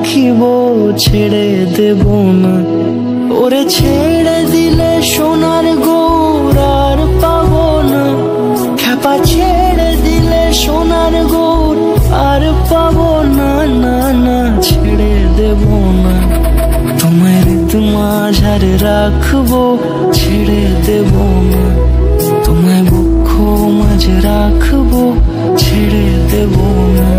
রাখিব, ছেড়ে দেব না। ওরে ছেড়ে দিলে সোনার গৌর আর পাবো না, খ্যাপা ছেড়ে দিলে সোনার গৌর আর পাবো না, না না ছেড়ে দেব না। তোমায় হৃদ মাঝারে রাখবো, ছেড়ে দেব না। তোমায় বক্ষ মাঝে রাখবো, ছেড়ে দেব না।